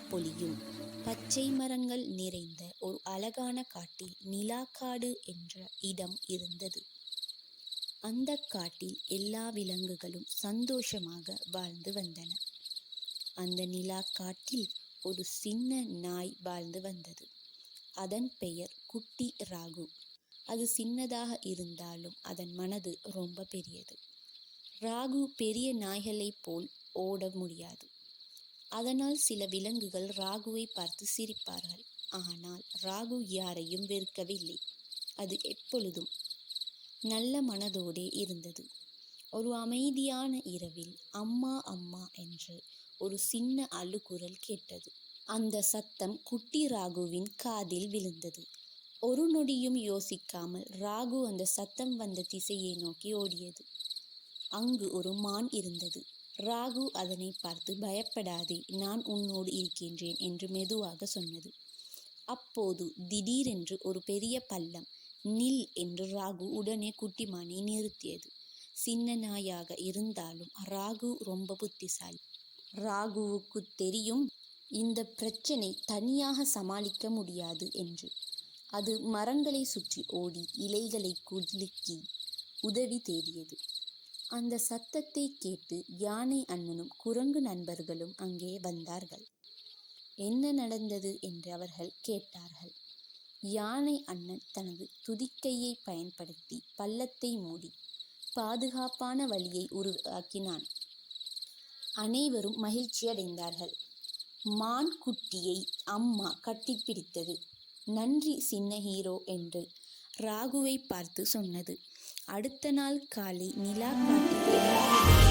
பொழியும் பச்சை மரங்கள் நிறைந்த ஒரு அழகான காட்டில் நிலாக்காடு என்ற இடம் இருந்தது. அந்த காட்டில் எல்லா விலங்குகளும் சந்தோஷமாக வாழ்ந்து வந்தன. அந்த நிலாக்காட்டில் ஒரு சின்ன நாய் வாழ்ந்து வந்தது. அதன் பெயர் குட்டி ராகு. அது சின்னதாக இருந்தாலும் அதன் மனது ரொம்ப பெரியது. ராகு பெரிய நாய்களைப் போல் ஓட முடியாது. அதனால் சில விலங்குகள் ராகுவை பார்த்து சிரிப்பார்கள். ஆனால் ராகு யாரையும் வெறுக்கவில்லை. அது எப்பொழுதும் நல்ல மனதோடே இருந்தது. ஒரு அமைதியான இரவில் அம்மா அம்மா என்று ஒரு சின்ன அழுகுரல் கேட்டது. அந்த சத்தம் குட்டி ராகுவின் காதில் விழுந்தது. ஒரு நொடியும் யோசிக்காமல் ராகு அந்த சத்தம் வந்த திசையை நோக்கி ஓடியது. அங்கு ஒரு மான் இருந்தது. ராகு அதனை பார்த்து, பயப்படாதே, நான் உன்னோடு இருக்கின்றேன் என்று மெதுவாக சொன்னது. அப்போது திடீரென்று ஒரு பெரிய பள்ளம். நில் என்று ராகு உடனே குட்டி மானை நிறுத்தியது. சின்ன நாயாக இருந்தாலும் ராகு ரொம்ப புத்திசாலி. ராகுவுக்கு தெரியும் இந்த பிரச்சனை தனியாக சமாளிக்க முடியாது என்று. அது மரங்களை சுற்றி ஓடி இலைகளை குலுக்கி உதவி தேடியது. அந்த சத்தத்தை கேட்டு யானை அண்ணனும் குரங்கு நண்பர்களும் அங்கே வந்தார்கள். என்ன நடந்தது என்று அவர்கள் கேட்டார்கள். யானை அண்ணன் தனது துதிக்கையை பயன்படுத்தி பள்ளத்தை மூடி பாதுகாப்பான வழியை உருவாக்கினான். அனைவரும் மகிழ்ச்சியடைந்தார்கள். மான் குட்டியை அம்மா கட்டிப்பிடித்தது. நன்றி சின்ன ஹீரோ என்று ராகுவை பார்த்து சொன்னது. அடுத்த நாள் காலை நிலா காட்டில்